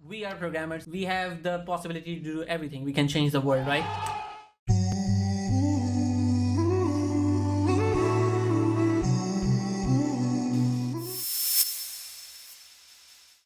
We are programmers. We have the possibility to do everything. We can change the world, right?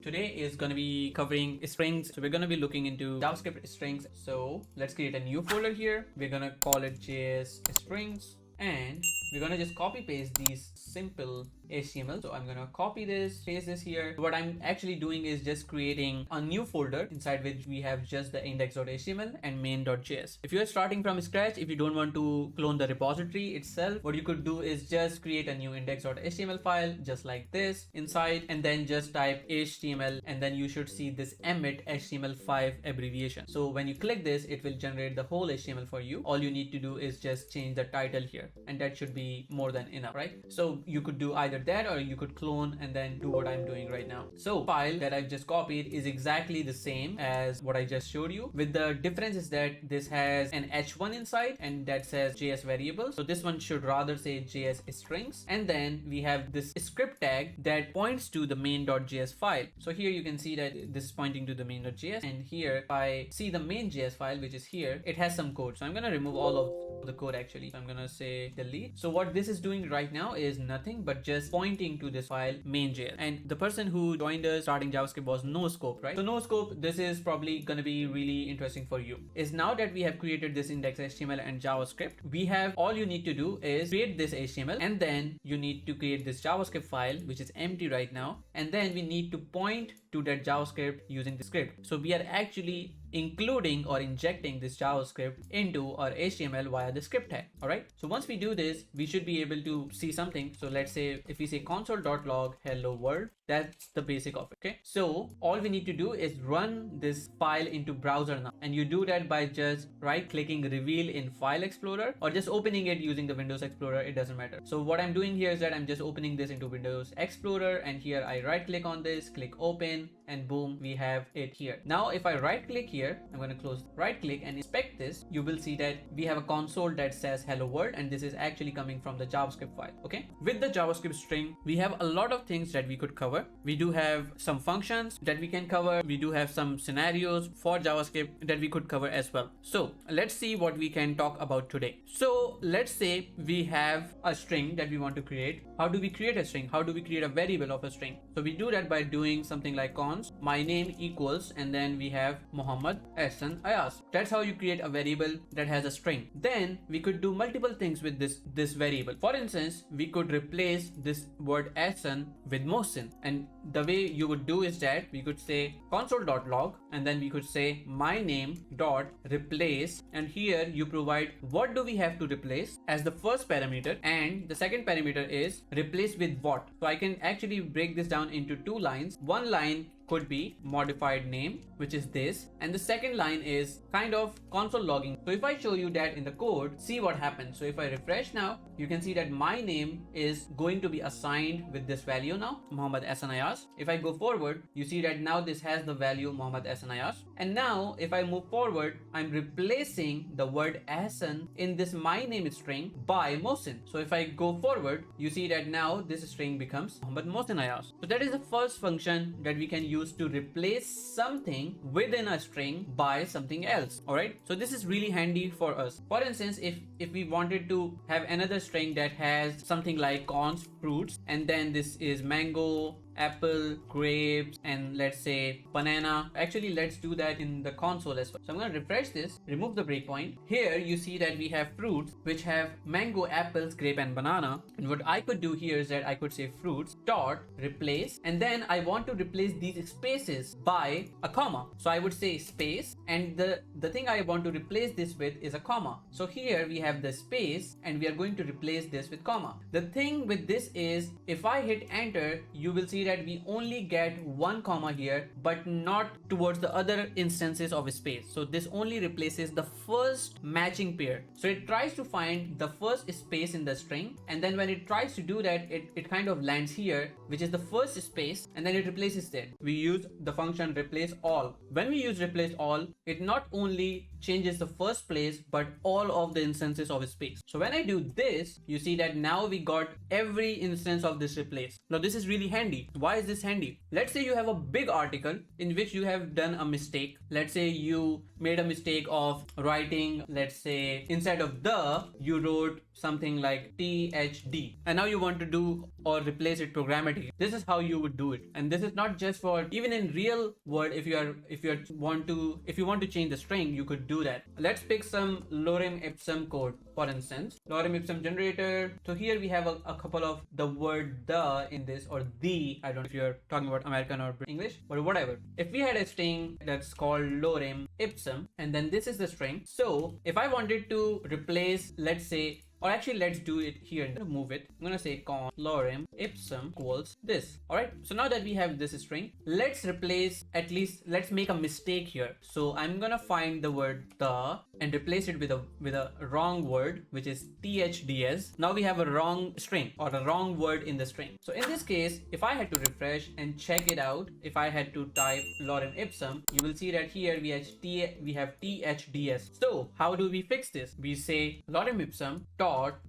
Today is going to be covering strings. So we're going to be looking into JavaScript strings. So let's create a new folder here. We're going to call it JS strings, and we're going to just copy paste these simple HTML. So I'm going to copy this, paste this here. What I'm actually doing is just creating a new folder inside which we have just the index.html and main.js. If you're starting from scratch, if you don't want to clone the repository itself, what you could do is just create a new index.html file just like this inside, and then just type HTML, and then you should see this emit HTML5 abbreviation. So when you click this, it will generate the whole HTML for you. All you need to do is just change the title here, and that should be more than enough, right? So you could do either that, or you could clone and then do what I'm doing right now. So file that I've just copied is exactly the same as what I just showed you, with the difference is that this has an h1 inside and that says JS variable. So this one should rather say JS strings, and then we have this script tag that points to the main.js file. So here you can see that this is pointing to the main.js, and here if I see the main.js file, which is here, it has some code. So I'm going to remove all of the code actually. So I'm going to say delete. So what this is doing right now is nothing but just pointing to this file main.js. And the person who joined us starting JavaScript was no scope, right? So no scope, this is probably going to be really interesting for you. Is now that we have created this index.html and JavaScript, we have, all you need to do is create this HTML, and then you need to create this JavaScript file which is empty right now, and then we need to point to that JavaScript using the script. So we are actually including or injecting this JavaScript into our HTML via the script tag. All right. So once we do this, we should be able to see something. So let's say if we say console.log hello world, that's the basic of it. Okay. So all we need to do is run this file into browser now. And you do that by just right clicking reveal in file explorer, or just opening it using the Windows Explorer. It doesn't matter. So what I'm doing here is that I'm just opening this into Windows Explorer, and here I right click on this, click open, and boom, we have it here. Now if I right click here, I'm going to close, right click and inspect this, you will see that we have a console that says hello world, and this is actually coming from the JavaScript file. Okay. With the JavaScript string, we have a lot of things that we could cover. We do have some functions that we can cover. We do have some scenarios for JavaScript that we could cover as well. So let's see what we can talk about today. So let's say we have a string that we want to create. How do we create a string? How do we create a variable of a string? So we do that by doing something like const my name equals, and then we have Muhammad Ahsan Ayaz. That's how you create a variable that has a string. Then we could do multiple things with this variable. For instance, we could replace this word Ahsan with Mohsin, and the way you would do is that we could say console.log, and then we could say my name dot replace, and here you provide what do we have to replace as the first parameter, and the second parameter is replace with what. So I can actually break this down into two lines. One line could be modified name, which is this, and the second line is kind of console logging. So if I show you that in the code, see what happens. So if I refresh now, you can see that my name is going to be assigned with this value now, Muhammad Ahsan Ayaz. If I go forward, you see that now this has the value Muhammad Ahsan Ayaz. And now if I move forward, I'm replacing the word Ahsan in this my name string by Mohsin. So if I go forward, you see that now this string becomes Muhammad Mohsin Ayaz. So that is the first function that we can use to replace something within a string by something else. All right. So this is really handy for us. For instance, if we wanted to have another string that has something like const fruits, and then this is mango, apple, grapes, and let's say banana. Actually, let's do that in the console as well. So I'm going to refresh this, remove the breakpoint. Here you see that we have fruits which have mango, apples, grape, and banana. And what I could do here is that I could say fruits dot replace, and then I want to replace these spaces by a comma. So I would say space, and the thing I want to replace this with is a comma. So here we have the space, and we are going to replace this with comma. The thing with this is if I hit enter, you will see that we only get one comma here, but not towards the other instances of a space. So this only replaces the first matching pair. So it tries to find the first space in the string, and then when it tries to do that, it kind of lands here, which is the first space, and then it replaces that. We use the function replace all. When we use replace all, it not only changes the first place, but all of the instances of a space. So when I do this, you see that now we got every instance of this replace. Now this is really handy. Why is this handy? Let's say you have a big article in which you have done a mistake. Let's say you made a mistake of writing, let's say instead of the, you wrote something like THD, and now you want to do or replace it programmatically. This is how you would do it. And this is not just for, even in real world, if you want to change the string, you could do that. Let's pick some Lorem Ipsum code. For instance, Lorem Ipsum generator. So here we have a couple of the word the in this, or the, I don't know if you're talking about American or English, but whatever. If we had a string that's called Lorem Ipsum, and then this is the string. So if I wanted to replace, let's say, or actually let's do it here and move it. I'm gonna say const lorem ipsum equals this. All right, so now that we have this string, let's replace, at least let's make a mistake here. So I'm gonna find the word the and replace it with a wrong word, which is thds. Now we have a wrong string or a wrong word in the string. So in this case, if I had to refresh and check it out, if I had to type lorem ipsum, you will see that here we have thds. So how do we fix this? We say lorem ipsum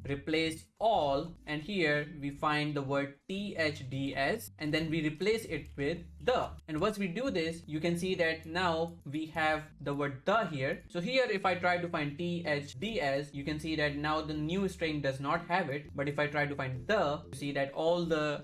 replace all, and here we find the word thds, and then we replace it with the. And once we do this, you can see that now we have the word the here. So here, if I try to find thds, you can see that now the new string does not have it. But if I try to find the, you see that all the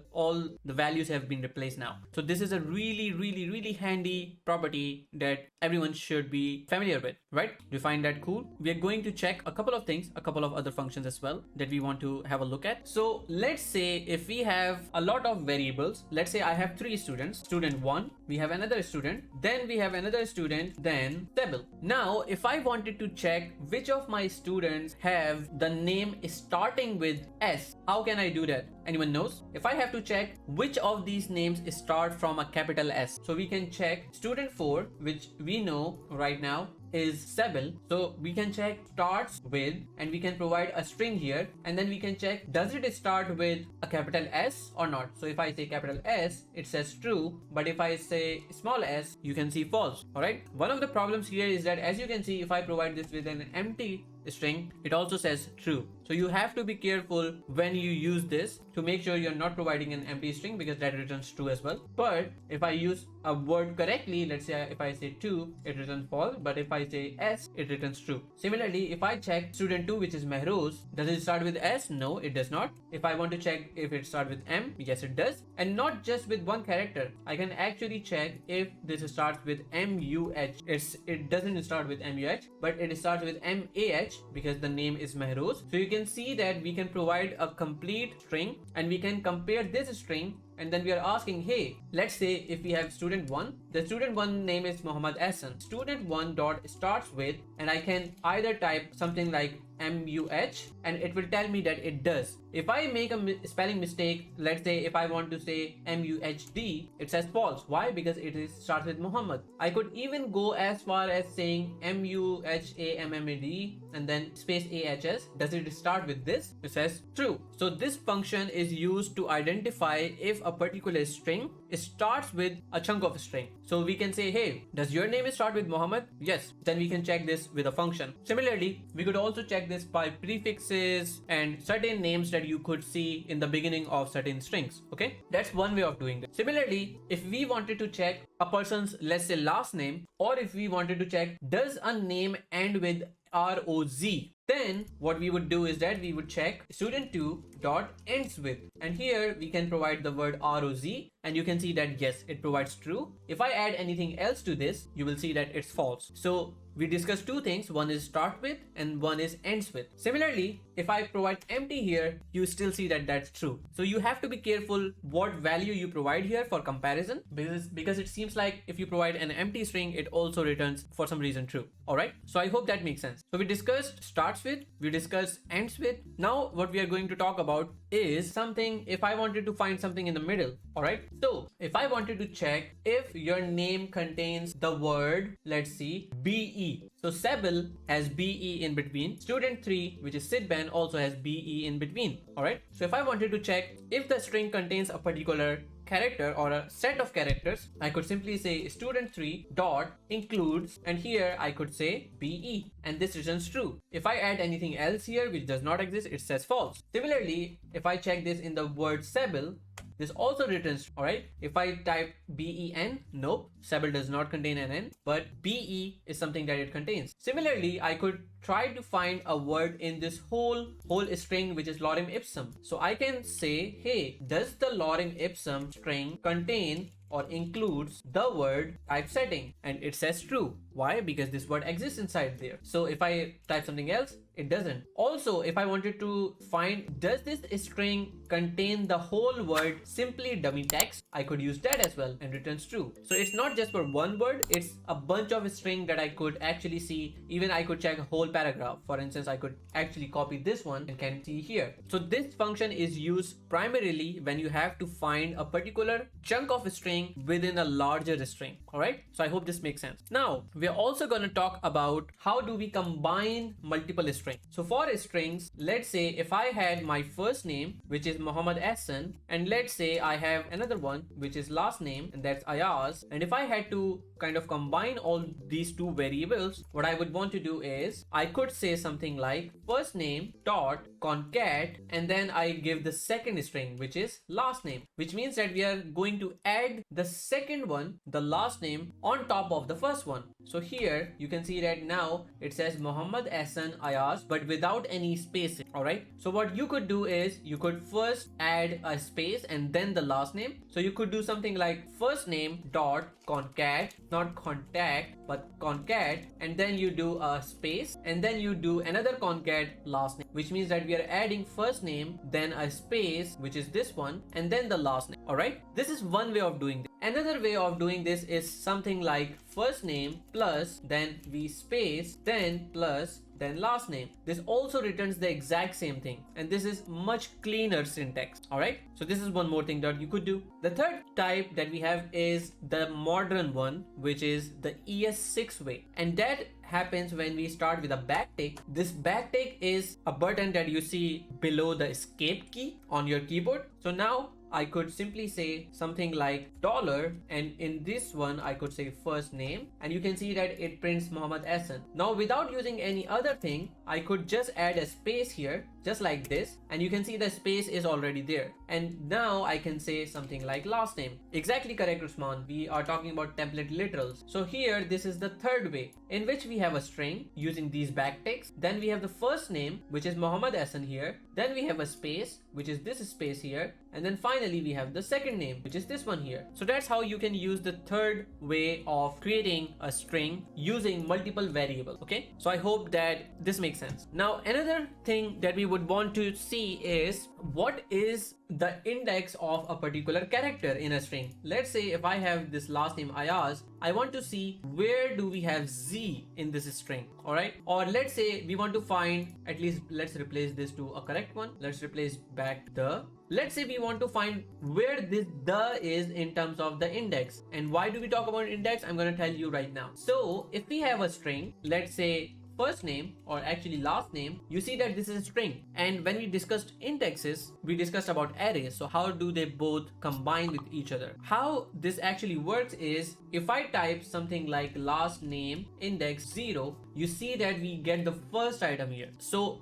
values have been replaced now. So this is a really handy property that everyone should be familiar with, right? Do you find that cool? We are going to check a couple of things, a couple of other functions as well that we want to have a look at. So let's say if we have a lot of variables, let's say I have 3 students, student 1, we have another student, then we have another student, then Sebel. Now if I wanted to check which of my students have the name starting with S, how can I do that? Anyone knows? If I have to check which of these names start from a capital S, so we can check student 4, which we know right now is Sebel. So we can check starts with, and we can provide a string here, and then we can check does it start with a capital S or not. So if I say capital S, it says true, but if I say small s, you can see false. All right, one of the problems here is that, as you can see, if I provide this with an empty string, it also says true. So you have to be careful when you use this to make sure you're not providing an empty string, because that returns true as well. But if I use a word correctly, let's say if I say 2, it returns false, but if I say S, it returns true. Similarly, if I check student 2, which is Mehroz, does it start with S? No, it does not. If I want to check if it starts with M, yes it does. And not just with one character, I can actually check if this starts with MUH. It doesn't start with MUH, but it starts with MAH because the name is Mehroz. So you can see that we can provide a complete string, and we can compare this string, and then we are asking, hey, let's say if we have student 1, the student 1 name is Muhammad Ahsan. Student 1 dot starts with, and I can either type something like MUH, and it will tell me that it does. If I make a spelling mistake, let's say if I want to say MUHD, it says false. Why? Because it starts with Muhammad. I could even go as far as saying MUHAMMAD and then space AHS. Does it start with this? It says true. So this function is used to identify if a particular string starts with a chunk of a string. So we can say, hey, does your name start with Muhammad? Yes. Then we can check this with a function. Similarly, we could also check this by prefixes and certain names that you could see in the beginning of certain strings. Okay, that's one way of doing this. Similarly, if we wanted to check a person's, let's say, last name, or if we wanted to check does a name end with ROZ, then what we would do is that we would check student 2 dot ends with, and here we can provide the word ROZ, and you can see that yes, it provides true. If I add anything else to this, you will see that it's false. So we discussed two things, one is start with and one is ends with. Similarly, if I provide empty here, you still see that that's true. So you have to be careful what value you provide here for comparison, because it seems like if you provide an empty string, it also returns for some reason true. All right, so I hope that makes sense. So we discussed starts with, we discussed ends with. Now what we are going to talk about is something if I wanted to find something in the middle. All right, so if I wanted to check if your name contains the word, let's see, BE. So Sebel has BE in between. Student 3, which is Sidban, also has BE in between. All right, so if I wanted to check if the string contains a particular character or a set of characters, I could simply say student 3 dot includes, and here I could say BE, and this returns true. If I add anything else here which does not exist, it says false. Similarly, if I check this in the word Sebel, this also returns, all right? If I type ben, nope, Sebel does not contain an n, but be is something that it contains. Similarly, I could try to find a word in this whole string, which is lorem ipsum. So I can say, hey, does the lorem ipsum string contain or includes the word typesetting? And it says true. Why? Because this word exists inside there. So if I type something else, it doesn't. Also, if I wanted to find, does this string contain the whole word simply dummy text, I could use that as well and returns true. So it's not just for one word, it's a bunch of string that I could actually see. Even I could check a whole paragraph. For instance, I could actually copy this one and can see here. So this function is used primarily when you have to find a particular chunk of a string within a larger string. All right. So I hope this makes sense. Now we're also going to talk about how do we combine multiple strings. So for strings, let's say if I had my first name, which is Muhammad Ahsan, and let's say I have another one, which is last name, and that's Ayaz. And if I had to kind of combine all these two variables, what I would want to do is I could say something like first name dot concat, and then I give the second string, which is last name, which means that we are going to add the second one, the last name, on top of the first one. So here you can see that now it says Muhammad Ahsan Ayaz, but without any space. All right. So what you could do is you could first add a space and then the last name. So you could do something like first name dot concat, not contact, but concat, and then you do a space, and then you do another concat last name, which means that we are adding first name, then a space, which is this one, and then the last name. All right. This is one way of doing this. Another way of doing this is something like first name plus then we space then plus then last name. This also returns the exact same thing, and this is much cleaner syntax. All right. So this is one more thing that you could do. The third type that we have is the modern one, which is the ES6 way, and that happens when we start with a backtick. This backtick is a button that you see below the escape key on your keyboard. So now I could simply say something like $, and in this one I could say first name, and you can see that it prints Muhammad Ahsan. Now without using any other thing, I could just add a space here, just like this, and you can see the space is already there. And now I can say something like last name. Exactly correct, Usman. We are talking about template literals. So here this is the third way in which we have a string using these backticks. Then we have the first name, which is Muhammad Ahsan here. Then we have a space, which is this space here, and then finally we have the second name, which is this one here. So that's how you can use the third way of creating a string using multiple variables. Okay, so I hope that this makes sense. Now another thing that we would want to see is what is the index of a particular character in a string. Let's say if I have this last name Ayaz, I want to see where do we have Z in this string. All right. Or let's say we want to find, at least let's replace this to a correct one. Let's replace back the. Let's say we want to find where this the is in terms of the index. And why do we talk about index? I'm going to tell you right now. So if we have a string, let's say first name, or actually last name, you see that this is a string. And when we discussed indexes, we discussed about arrays. So how do they both combine with each other? How this actually works is if I type something like last name index 0, you see that we get the first item here. So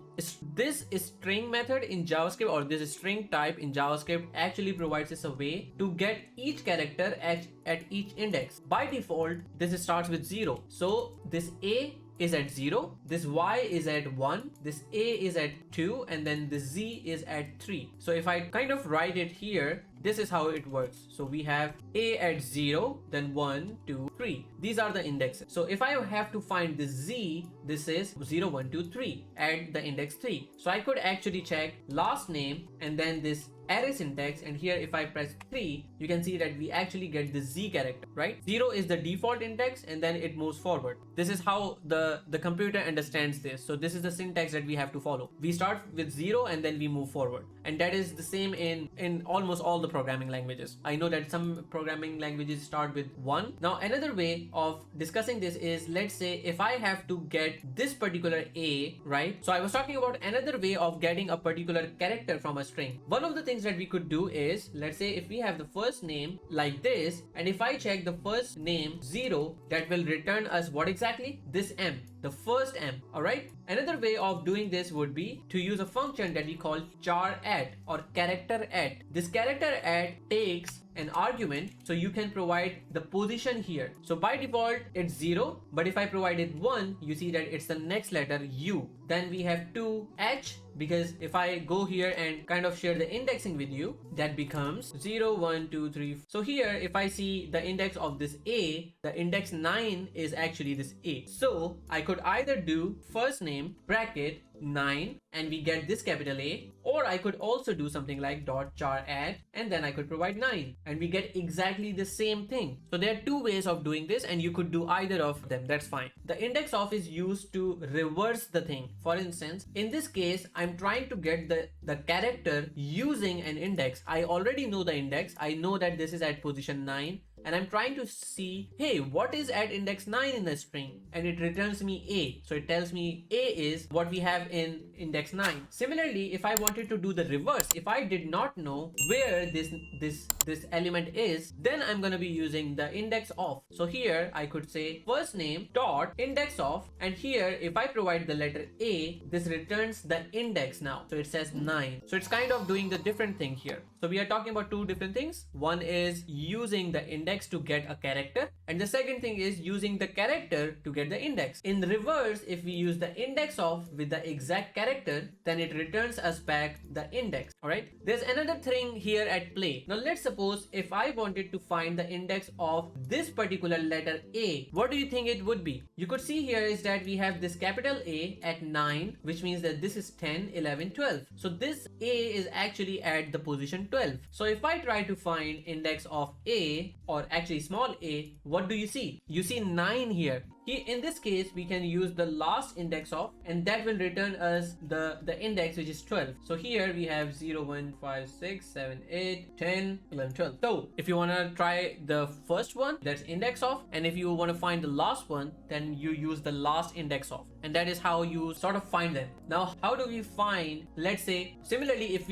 this string method in JavaScript, or this string type in JavaScript, actually provides us a way to get each character at each index. By default, this starts with 0. So this A is at 0, this Y is at 1, this A is at 2, and then the Z is at 3. So if I kind of write it here, this is how it works. So we have A at 0, then 1, 2, 3. These are the indexes. So if I have to find the Z, this is 0, 1, 2, 3 at the index 3. So I could actually check last name and then this array syntax, and here if I press 3, you can see that we actually get the Z character, right? 0 is the default index and then it moves forward. This is how the computer understands this. So this is the syntax that we have to follow. We start with 0 and then we move forward. And that is the same in almost all the programming languages. I know that some programming languages start with 1. Now another way of discussing this is, let's say if I have to get this particular A, right? So I was talking about another way of getting a particular character from a string. One of the things things that we could do is, let's say if we have the first name like this, and if I check the first name 0, that will return us what exactly? This M, the first M. Alright. Another way of doing this would be to use a function that we call char at or character at. This character at takes an argument, so you can provide the position here. So by default it's 0, but if I provided 1, you see that it's the next letter U. Then we have 2 H, because if I go here and kind of share the indexing with you, that becomes 0, 1, 2, 3. So here if I see the index of this A, the index 9 is actually this A. So I could either do first name bracket 9 and we get this capital A, or I could also do something like dot char add and then I could provide 9 and we get exactly the same thing. So there are two ways of doing this and you could do either of them, that's fine. The index of is used to reverse the thing. For instance, in this case I'm trying to get the character using an index. I already know the index, I know that this is at position 9, and I'm trying to see, hey, what is at index 9 in the string? And it returns me A. So it tells me A is what we have in index 9. Similarly, if I wanted to do the reverse, if I did not know where this element is, then I'm going to be using the index of. So here I could say first name dot index of, and here if I provide the letter A, this returns the index now. So it says 9. So it's kind of doing the different thing here. So we are talking about two different things. One is using the index to get a character, and the second thing is using the character to get the index. In reverse, if we use the index of with the exact character, then it returns us back the index. All right. There's another thing here at play. Now let's suppose if I wanted to find the index of this particular letter A, what do you think it would be? You could see here is that we have this capital A at 9, which means that this is 10, 11, 12. So this A is actually at the position 12. So if I try to find index of A, or actually small a, what do you see? You see 9 here. In this case, we can use the last index of, and that will return us the index, which is 12. So here we have 0, 1, 5, 6, 7, 8, 10, 11, 12. So if you want to try the first one, that's index of, and if you want to find the last one, then you use the last index of, and that is how you sort of find them. Now, how do we find, let's say, similarly, if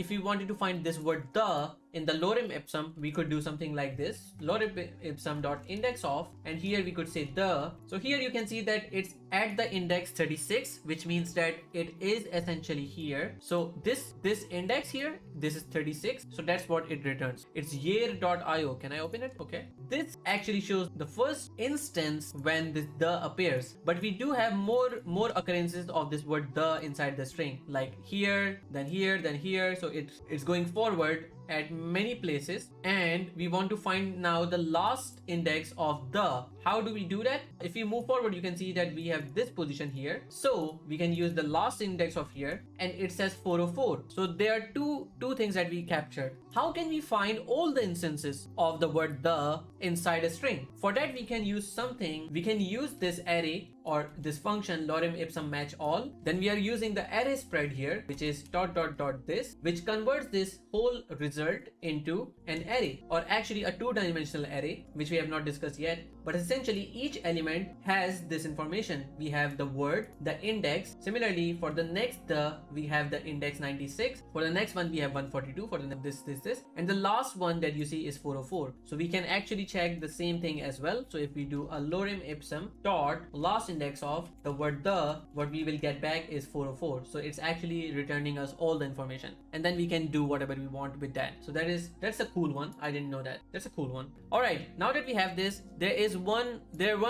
we wanted to find this word the in the Lorem Ipsum, we could do something like this, Lorem Ipsum dot index of, and here we could say the. So here you can see that it's at the index 36, which means that it is essentially here. So this index here, this is 36, so that's what it returns. It's year.io. Can I open it? Okay. This actually shows the first instance when this the appears, but we do have more occurrences of this word the inside the string, like here, then here, then here. So it's going forward at many places, and we want to find now the last index of the. How do we do that? If you move forward, you can see that we have this position here, so we can use the last index of here, and it says 404. So there are two things that we captured. How can we find all the instances of the word the inside a string? For that, we can use something. We can use this array or this function lorem ipsum match all. Then we are using the array spread here, which is dot dot dot this, which converts this whole result into an array, or actually a two-dimensional array, which we have not discussed yet. But essentially each element has this information. We have the word, the index. Similarly, for the next we have the index 96. For the next one we have 142. For the this, and the last one that you see is 404. So we can actually check the same thing as well. So if we do a lorem ipsum dot last index of the word the, what we will get back is 404. So it's actually returning us all the information, and then we can do whatever we want with that. So that's a cool one. I didn't know that. That's a cool one. All right, now that we have this, there are one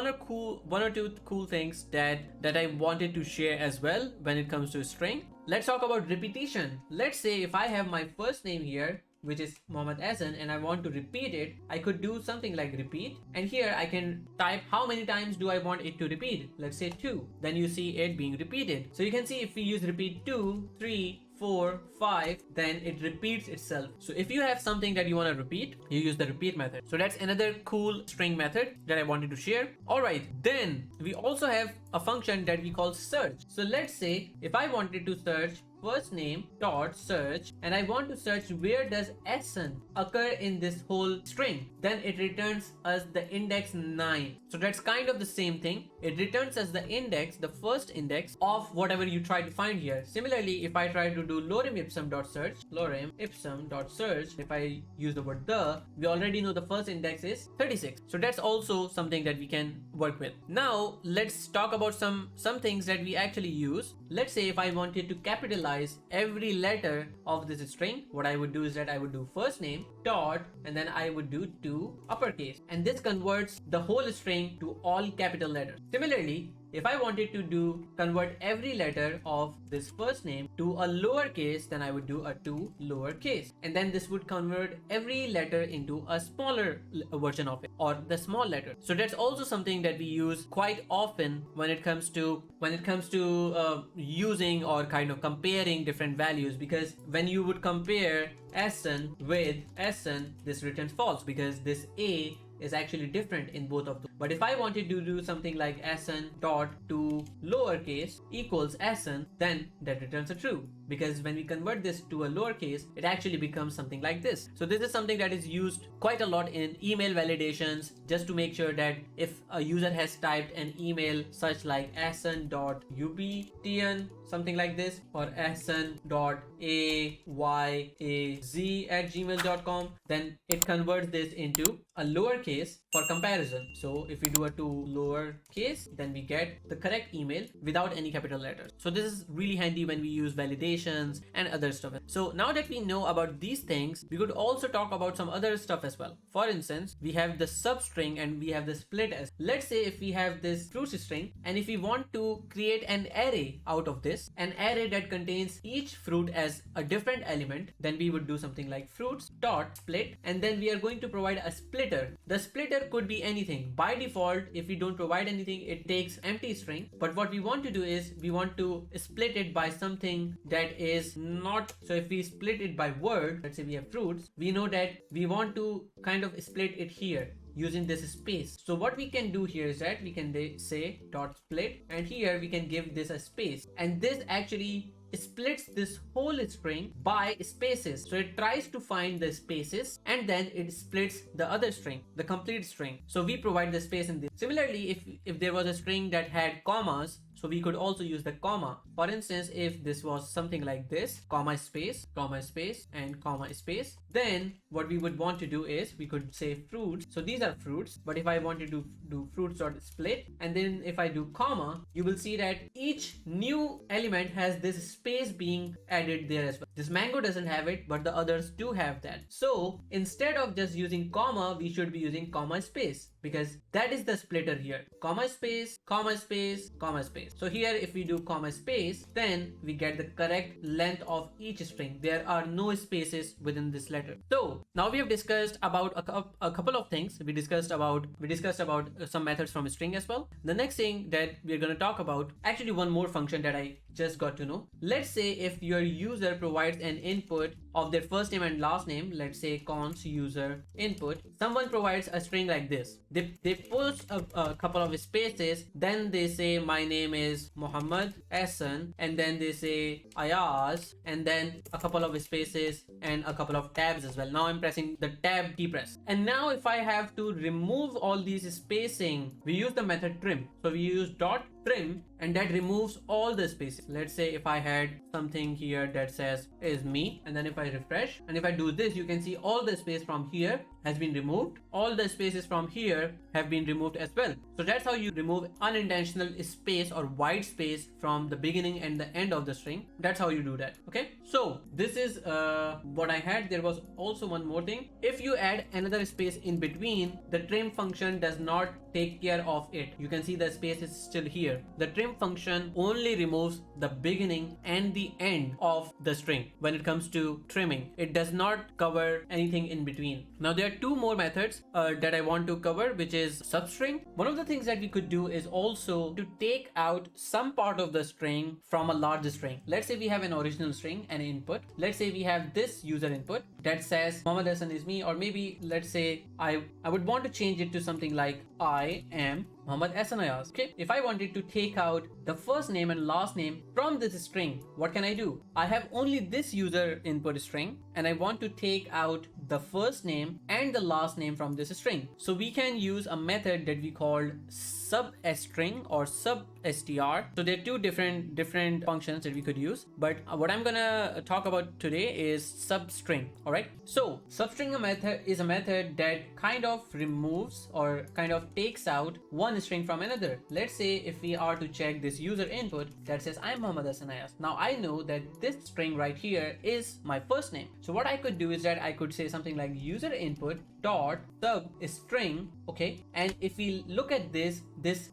or two cool things that I wanted to share as well when it comes to string. Let's talk about repetition. Let's say if I have my first name here, which is CodeWithAhsan, and I want to repeat it, I could do something like repeat, and here I can type how many times do I want it to repeat. Let's say 2. Then you see it being repeated. So you can see if we use repeat 2, 3, 4, 5, then it repeats itself. So if you have something that you want to repeat, you use the repeat method. So that's another cool string method that I wanted to share. All right, then we also have a function that we call search. So let's say if I wanted to search first name dot search, and I want to search where does Ahsan occur in this whole string, then it returns us the index 9. So that's kind of the same thing. It returns us the index, the first index of whatever you try to find here. Similarly, if I try to do lorem ipsum dot search, lorem ipsum dot search, if I use the word the, we already know the first index is 36. So that's also something that we can work with. Now let's talk about some things that we actually use. Let's say if I wanted to capitalize every letter of this string, what I would do is that I would do first name dot and then I would do to uppercase, and this converts the whole string to all capital letters. Similarly, if I wanted to convert every letter of this first name to a lowercase, then I would do a to lowercase, and then this would convert every letter into a smaller version of it, or the small letter. So that's also something that we use quite often when it comes to using or kind of comparing different values, because when you would compare Ahsan with Ahsan, this returns false because this A is actually different in both of them. But if I wanted to do something like Ahsan dot to lowercase equals Ahsan, then that returns a true, because when we convert this to a lowercase, it actually becomes something like this. So this is something that is used quite a lot in email validations, just to make sure that if a user has typed an email such like ahsan.ubtn, something like this, or ahsan.ayaz@gmail.com, then it converts this into a lowercase for comparison. So if we do a to lowercase, then we get the correct email without any capital letters. So this is really handy when we use validations and other stuff. So now that we know about these things, we could also talk about some other stuff as well. For instance, we have the substring and we have the split as. Let's say if we have this fruits string, and if we want to create an array out of this, an array that contains each fruit as a different element, then we would do something like fruits dot split, and then we are going to provide a splitter. The splitter could be anything. By default, if we don't provide anything, it takes empty string. But what we want to do is we want to split it by something that is not. So if we split it by word, let's say we have fruits, we know that we want to kind of split it here using this space. So what we can do here is that we can say dot split, and here we can give this a space, and this actually splits this whole string by spaces. So it tries to find the spaces and then it splits the other string, the complete string. So we provide the space in this. Similarly, if there was a string that had commas, so we could also use the comma. For instance, if this was something like this, comma space, and comma space, then what we would want to do is we could say fruits. So these are fruits, but if I wanted to do fruits dot split, and then if I do comma, you will see that each new element has this space being added there as well. This mango doesn't have it, but the others do have that. So instead of just using comma, we should be using comma space, because that is the splitter here. Comma space, comma space, comma space. So here if we do comma space, then we get the correct length of each string. There are no spaces within this letter. So now we have discussed about a couple of things. We discussed about some methods from a string as well. The next thing that we're going to talk about, actually one more function that I just got to know. Let's say if your user provides an input of their first name and last name, let's say const user input, someone provides a string like this. They post a couple of spaces, then they say my name is Muhammad Ahsan, and then they say Ayaz, and then a couple of spaces and a couple of tabs as well. Now I'm pressing the tab key press, and now if I have to remove all these spacing, we use the method trim. So we use dot trim, and that removes all the spaces. Let's say if I had something here that says is me, and then if I refresh and if I do this, you can see all the space from here has been removed. All the spaces from here have been removed as well. So that's how you remove unintentional space or white space from the beginning and the end of the string. That's how you do that. Okay, so this is what I had. There was also one more thing. If you add another space in between, the trim function does not take care of it. You can see the space is still here. The trim function only removes the beginning and the end of the string when it comes to trimming. It does not cover anything in between. Now there are two more methods that I want to cover, which is substring. One of the things that we could do is also to take out some part of the string from a larger string. Let's say we have an original string, an input. Let's say we have this user input that says Muhammad Hassan is me, or maybe let's say I would want to change it to something like I am Muhammad Hassan. Okay, if I wanted to take out the first name and last name from this string, what can I do? I have only this user input string and I want to take out the first name and the last name from this string. So we can use a method that we called substring or substr. So there are two different functions that we could use, but what I'm gonna talk about today is substring. All right, so substring is a method that kind of removes or kind of takes out one string from another. Let's say if we are to check this user input that says I'm Muhammad Hassan. Now I know that this string right here is my first name. So what I could do is that I could say something like user input dot substring. Okay, and if we look at this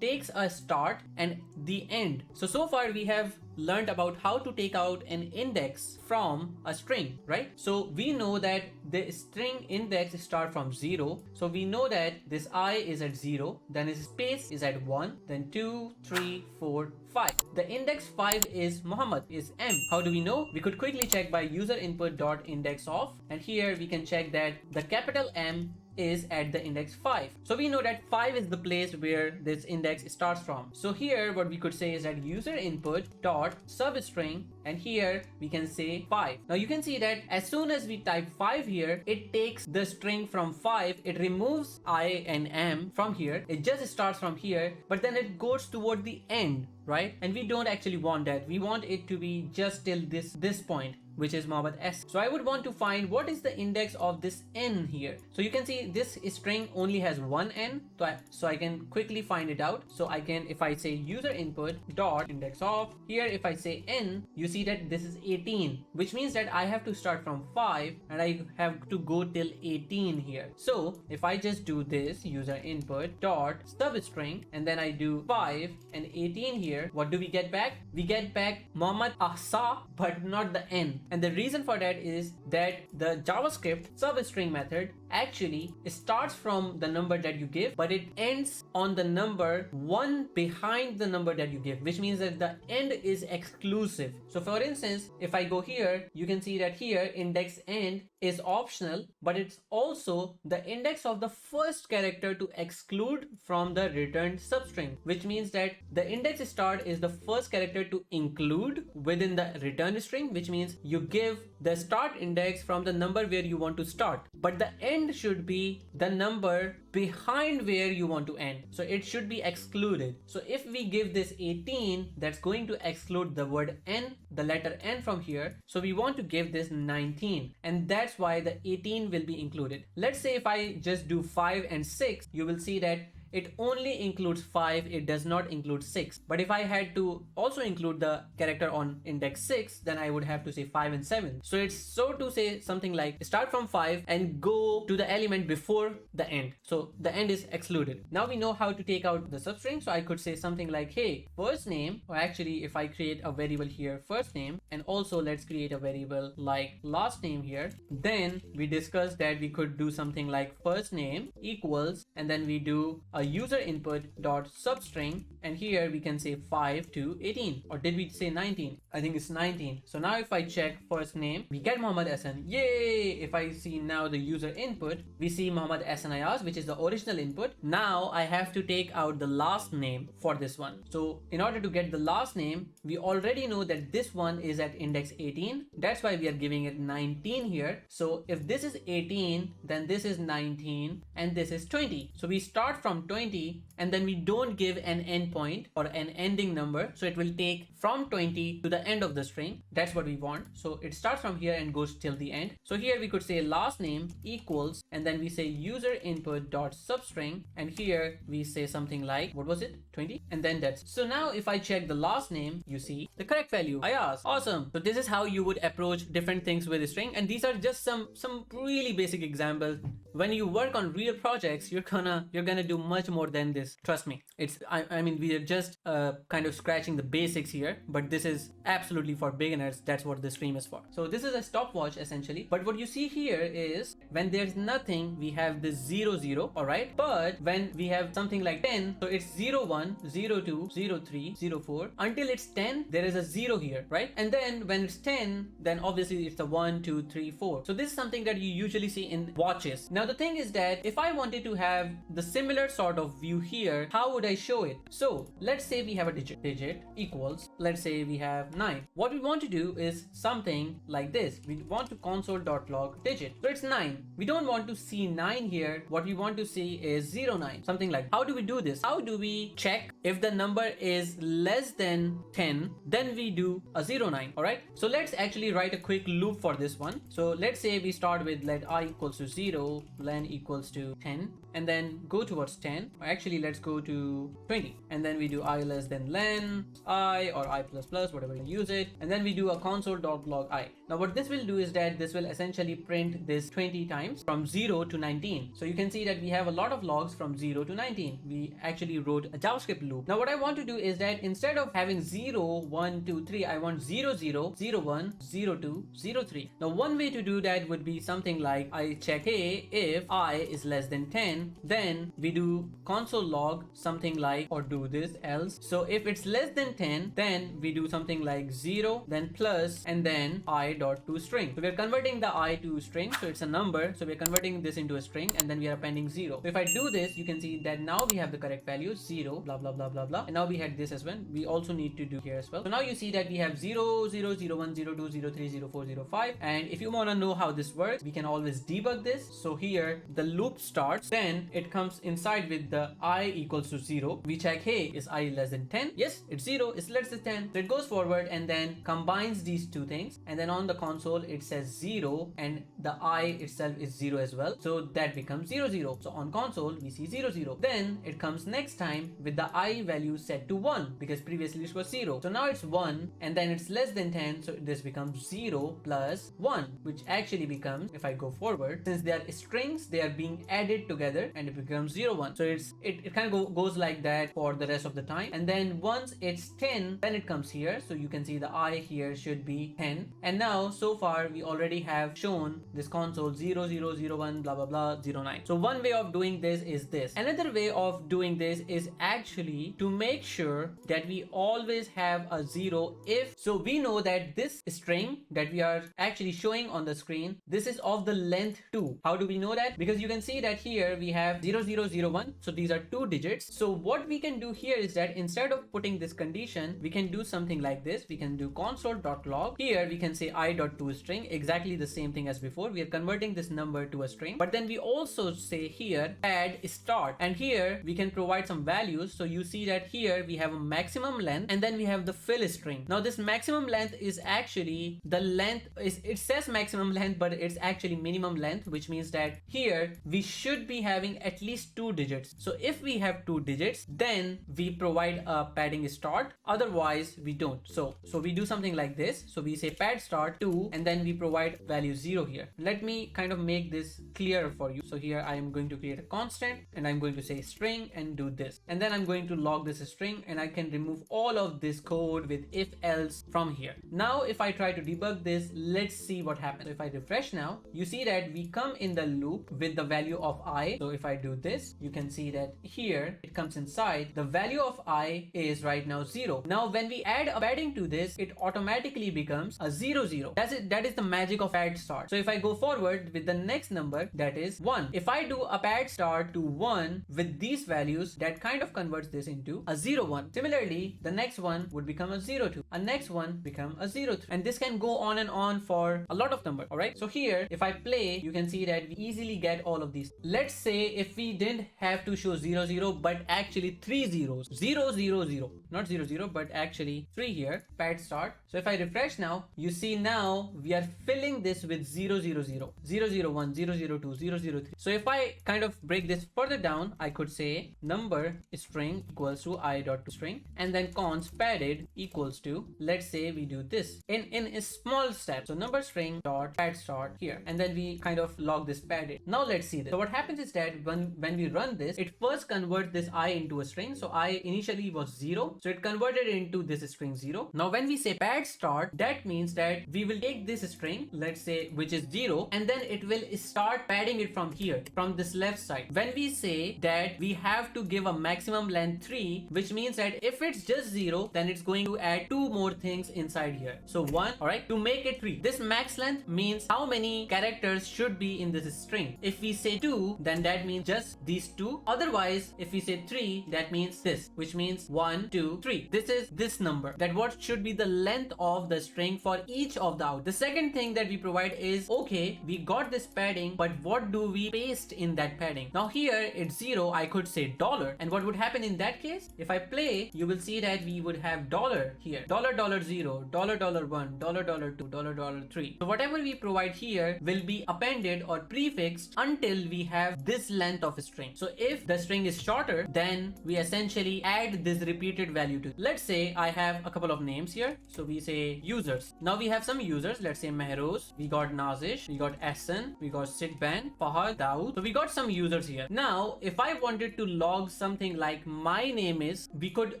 takes a start and the end. So far we have learned about how to take out an index from a string, right? So we know that the string index start from 0. So we know that this I is at 0, then his space is at 1, then 2, 3, 4, 5. The index 5 is Muhammad, is M. How do we know? We could quickly check by user input dot index of, and here we can check that the capital M is at the index 5. So we know that 5 is the place where this index starts from. So here what we could say is that user input dot substring, and here we can say 5. Now you can see that as soon as we type 5 here, it takes the string from 5, it removes I and M from here, it just starts from here, but then it goes toward the end, right? And we don't actually want that. We want it to be just till this point, which is Muhammad S. So I would want to find what is the index of this n here. So you can see this string only has one n, so I can quickly find it out. So I can, if I say user input dot index of, here if I say n, you see that this is 18, which means that I have to start from 5 and I have to go till 18 here. So if I just do this user input dot substring and then I do 5 and 18 here, what do we get back? We get back Muhammad Ahsan, but not the n. And the reason for that is that the JavaScript substring method actually starts from the number that you give, but it ends on the number 1 behind the number that you give, which means that the end is exclusive. So for instance, if I go here, you can see that here index end is optional, but it's also the index of the first character to exclude from the returned substring, which means that the index start is the first character to include within the return string, which means you give the start index from the number where you want to start, but the end should be the number behind where you want to end. So it should be excluded. So if we give this 18, that's going to exclude the word n, the letter n from here. So we want to give this 19, and that's why the 18 will be included. Let's say if I just do 5 and 6, you will see that it only includes 5, it does not include 6. But if I had to also include the character on index 6, then I would have to say 5 and 7. So it's so to say something like start from 5 and go to the element before the end. So the end is excluded. Now we know how to take out the substring. So I could say something like, hey, first name, or actually if I create a variable here, first name, and also let's create a variable like last name here. Then we discussed that we could do something like first name equals, and then we do a user input dot substring, and here we can say 5 to 18, or did we say 19? I think it's 19. So now if I check first name, we get Muhammad Hassan. Yay! If I see now the user input, we see Muhammad Hassan, which is the original input. Now I have to take out the last name for this one. So in order to get the last name, we already know that this one is at index 18. That's why we are giving it 19 here. So if this is 18, then this is 19 and this is 20. So we start from 20 and then we don't give an endpoint or an ending number. So it will take from 20 to the end of the string. That's what we want. So it starts from here and goes till the end. So here we could say last name equals, and then we say user input dot substring, and here we say something like, what was it? 20, and then that's. So now if I check the last name, you see the correct value. Ayaz. Awesome. So this is how you would approach different things with a string, and these are just some really basic examples. When you work on real projects, you're gonna do much much more than this. Trust me. I mean, we are just kind of scratching the basics here, but this is absolutely for beginners. That's what this stream is for. So this is a stopwatch essentially. But what you see here is when there's nothing, we have this 0, 0, all right? But when we have something like 10, so it's 0, 1, 0, 2, 0, 3, 0, 4. Until it's 10, there is a 0 here, right? And then when it's 10, then obviously it's a 1, 2, 3, 4. So this is something that you usually see in watches. Now the thing is that if I wanted to have the similar sort of view here, how would I show it? So let's say we have a digit equals, let's say we have 9. What we want to do is something like this. We want to console.log digit. So it's 9. We don't want to see 9 here. What we want to see is 0, 9, something like that. How do we do this? How do we check if the number is less than 10? Then we do a 0, 9. All right. So let's actually write a quick loop for this one. So let's say we start with let I equals to 0, len equals to 10, and then go towards 10. Actually, let's go to 20, and then we do I less than len I or I plus plus, whatever you use it, and then we do a console.log I. Now what this will do is that this will essentially print this 20 times from 0 to 19. So you can see that we have a lot of logs from 0 to 19. We actually wrote a JavaScript loop. Now what I want to do is that instead of having 0, 1, 2, 3, I want 0, 0, 0, 1, 0, 2, 0, 3. Now one way to do that would be something like I check, hey, if I is less than 10, then we do console log something like, or do this else. So if it's less than 10, then we do something like 0, then plus, and then I dot to string. So we're converting the I to string. So it's a number. So we're converting this into a string, and then we are appending 0. So if I do this, you can see that now we have the correct value 0, blah, blah, blah, blah, blah. And now we had this as well. We also need to do here as well. So now you see that we have 0, 0, 0, 1, 0, 2, 0, 3, 0, 4, 0, 5. And if you want to know how this works, we can always debug this. So here the loop starts, then it comes inside with the I equals to 0. We check, hey, is I less than 10? Yes, it's 0, it's less than 10. So it goes forward and then combines these two things. And then on the console, it says 0, and the I itself is 0 as well. So that becomes 0, 0. So on console, we see 0, 0. Then it comes next time with the I value set to 1, because previously it was 0. So now it's 1, and then it's less than 10. So this becomes 0 plus 1, which actually becomes, if I go forward, since they are strings, they are being added together and it becomes 0, 1. So it kind of goes like that for the rest of the time. And then once it's 10, then it comes here. So you can see the I here should be 10. And now so far we already have shown this console 0, 0, 0, 1, blah, blah, blah, 0, 9. So one way of doing this is this. Another way of doing this is actually to make sure that we always have a 0 if, so we know that this string that we are actually showing on the screen, this is of the length 2. How do we know that? Because you can see that here we have 0, 0, 0, 1. So these are 2 digits. So what we can do here is that instead of putting this condition, we can do something like this. We can do console.log. Here we can say I.toString, exactly the same thing as before. We are converting this number to a string, but then we also say here add start, and here we can provide some values. So you see that here we have a maximum length, and then we have the fill string. Now this maximum length is actually the length is, it says maximum length, but it's actually minimum length, which means that here we should be having at least 2 digits. So if we have 2 digits, then we provide a padding start, otherwise we don't. So we do something like this. So we say pad start 2, and then we provide value 0 here. Let me kind of make this clearer for you. So here I am going to create a constant, and I'm going to say string and do this, and then I'm going to log this string, and I can remove all of this code with if else from here. Now if I try to debug this, let's see what happens. So if I refresh now, you see that we come in the loop with the value of I. So if I do this, you can see that here it comes inside. The value of I is right now 0. Now when we add a padding to this, it automatically becomes a 0, 0. That's it. That is the magic of pad start. So if I go forward with the next number, that is 1. If I do a pad start to 1 with these values, that kind of converts this into a 0, 1. Similarly, the next one would become a 0, 2. A next one become a 0, 3. And this can go on and on for a lot of numbers. All right. So here, if I play, you can see that we easily get all of these. Let's say if we didn't have to show 0, 0, but actually 3 zeros, 0, 0, 0, not 0, 0, but actually 3 here, pad start. So if I refresh now, you see now we are filling this with 0, 0, 0, 0, 0, 1, 0, 0, 2, 0, 0, 3. So if I kind of break this further down, I could say number string equals to I.toString, and then const padded equals to, let's say we do this in a small step. So number string dot pad start here, and then we kind of log this padded. Now let's see this. So what happens is that that when we run this, it first converts this I into a string. So I initially was 0, so it converted it into this string 0. Now when we say pad start, that means that we will take this string, let's say, which is 0, and then it will start padding it from here, from this left side. When we say that we have to give a maximum length 3, which means that if it's just 0, then it's going to add 2 more things inside here. So 1, all right, to make it 3. This max length means how many characters should be in this string. If we say 2, then that means just these 2. Otherwise, if we say 3, that means this, which means 1, 2, 3. This is this number, that what should be the length of the string for each of the out. The second thing that we provide is, okay, we got this padding, but what do we paste in that padding? Now here it's 0, I could say dollar, and what would happen in that case? If I play, you will see that we would have dollar here, $0, $1, $2, $3. So whatever we provide here will be appended or prefixed until we have this length of a string. So if the string is shorter, then we essentially add this repeated value to it. Let's say I have a couple of names here. So we say users. Now we have some users. Let's say Mehroz, we got Nazish, we got Ahsan, we got Sidban, Fahad, Daud. So we got some users here. Now if I wanted to log something like my name is, we could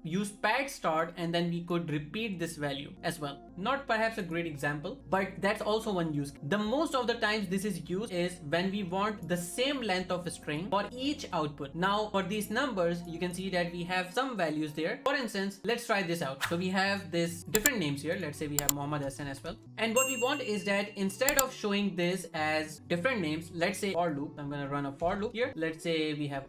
use pad start and then we could repeat this value as well. Not perhaps a great example, but that's also one use. The most of the times this is used is when we want the same length of a string for each output. Now for these numbers, you can see that we have some values there. For instance, let's try this out. So we have this different names here. Let's say we have Muhammad Hassan as well. And what we want is that instead of showing this as different names, let's say for loop, I'm going to run a for loop here. Let's say we have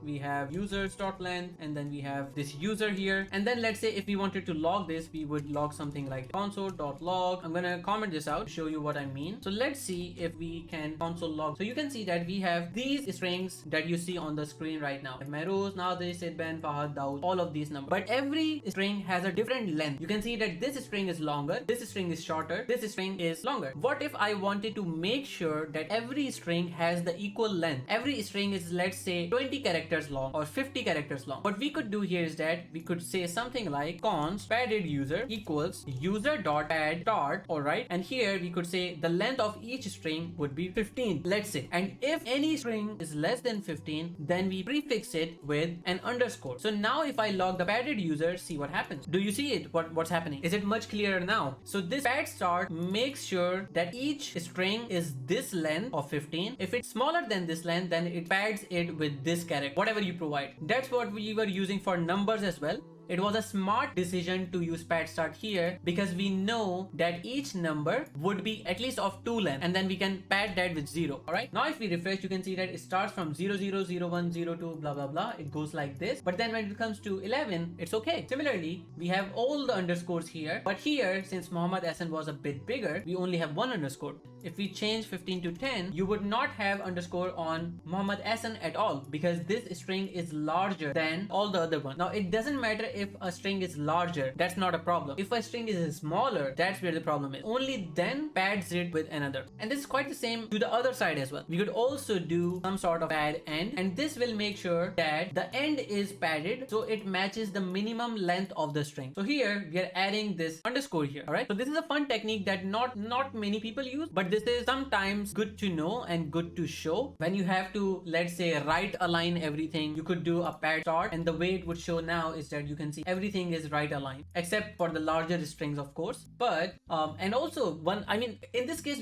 we have users.length, and then we have this user here. And then let's say if we wanted to log this, we would log something like console.log. I'm going to comment this out to show you what I mean. So let's see if we can console log. So you can see that we have these strings that you see on the screen right now. Mehroz, Nazish, Sidban, Fahad, Daud, all of these numbers. But every string has a different length. You can see that this string is longer, this string is shorter, this string is longer. What if I wanted to make sure that every string has the equal length? Every string is, let's say, 20 characters long or 50 characters long. What we could do here is that we could say something like const padded user equals user.add start, alright, and here we could say the length of each string would be 15, let's say. And if any string is less than 15, then we prefix it with an underscore. So now if I log the padded user, see what happens. Do you see it? What's happening? Is it much clearer now? So this pad start makes sure that each string is this length of 15. If it's smaller than this length, then it pads it with this character, whatever you provide. That's what we were using for numbers as well. It was a smart decision to use pad start here because we know that each number would be at least of 2 length, and then we can pad that with 0. Alright, now if we refresh, you can see that it starts from 0, 0, 0, 1, 0, 2, blah blah blah. It goes like this, but then when it comes to 11, it's okay. Similarly, we have all the underscores here, but here, since Muhammad Hassan was a bit bigger, we only have one underscore. If we change 15 to 10, you would not have underscore on Muhammad Hassan at all because this string is larger than all the other ones. Now it doesn't matter if a string is larger, that's not a problem. If a string is smaller, that's where the problem is. Only then pads it with another. And this is quite the same to the other side as well. We could also do some sort of pad end, and this will make sure that the end is padded so it matches the minimum length of the string. So here we are adding this underscore here. Alright, so this is a fun technique that not many people use, but this is sometimes good to know and good to show. When you have to, let's say, right align everything, you could do a pad start, and the way it would show now is that you can see everything is right aligned except for the larger strings, of course. But and also in this case,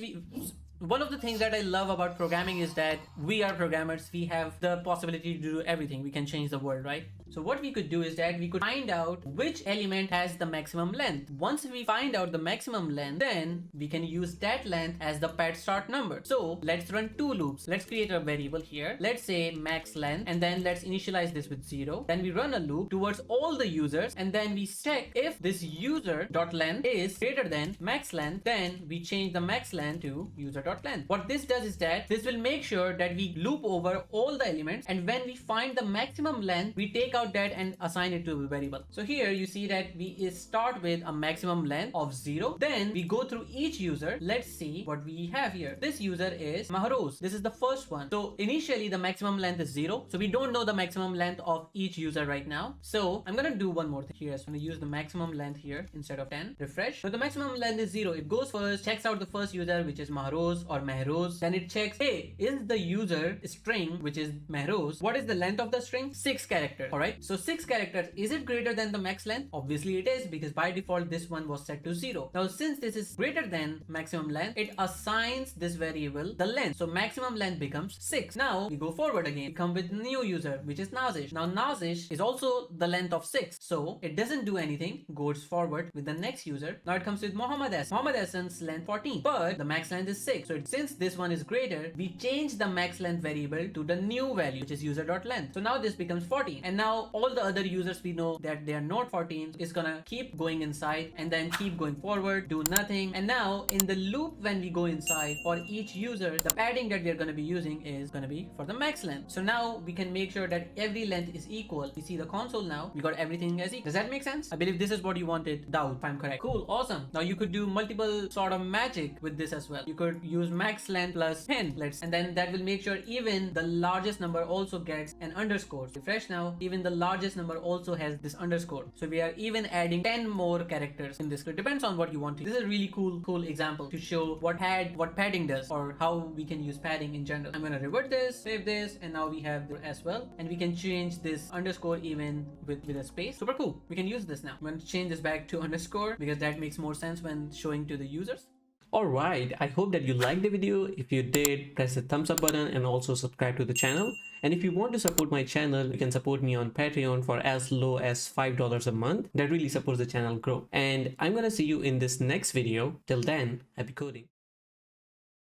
one of the things that I love about programming is that we are programmers. We have the possibility to do everything. We can change the world, right? So what we could do is that we could find out which element has the maximum length. Once we find out the maximum length, then we can use that length as the pad start number. So let's run 2 loops. Let's create a variable here. Let's say max length, and then let's initialize this with 0. Then we run a loop towards all the users, and then we check if this user.length is greater than max length. Then we change the max length to user.length. What this does is that this will make sure that we loop over all the elements, and when we find the maximum length, we take out that and assign it to a variable. So here you see that we start with a maximum length of 0. Then we go through each user. Let's see what we have here. This user is Mehroz. This is the first one. So initially the maximum length is 0. So we don't know the maximum length of each user right now. So I'm going to do one more thing here. So I'm going to use the maximum length here instead of 10. Refresh. So the maximum length is 0. It goes first, checks out the first user, which is Mehroz. Mehros or Mehros, then it checks, hey, is the user string, which is Mehros, what is the length of the string? 6 characters. All right, so 6 characters, is it greater than the max length? Obviously it is, because by default this one was set to 0. Now since this is greater than maximum length, it assigns this variable the length, so maximum length becomes 6. Now we go forward again, we come with new user, which is Nazish. Now Nazish is also the length of 6, so it doesn't do anything, goes forward with the next user. Now it comes with Mohammed Ahsan. Mohammed Ahsan's length 14, but the max length is 6, so since this one is greater, we change the max length variable to the new value, which is user.length. So now this becomes 14, and now all the other users we know that they are not 14 is gonna keep going inside and then keep going forward, do nothing. And now in the loop, when we go inside, for each user, the padding that we are going to be using is going to be for the max length. So now we can make sure that every length is equal. We see the console now, we got everything as equal. Does that make sense? I believe this is what you wanted, Daud, if I'm correct. Cool, awesome. Now you could do multiple sort of magic with this as well. You could use max length plus 10, and then that will make sure even the largest number also gets an underscore. Refresh now, even the largest number also has this underscore. So we are even adding 10 more characters in this. So it depends on what you want to. This is a really cool example to show what padding does, or how we can use padding in general. I'm gonna revert this, save this, and now we have this as well, and we can change this underscore even with a space. Super cool. We can use this now. I'm gonna change this back to underscore because that makes more sense when showing to the users. Alright, I hope that you liked the video. If you did, press the thumbs up button and also subscribe to the channel. And if you want to support my channel, you can support me on Patreon for as low as $5 a month. That really supports the channel grow. And I'm gonna see you in this next video. Till then, happy coding.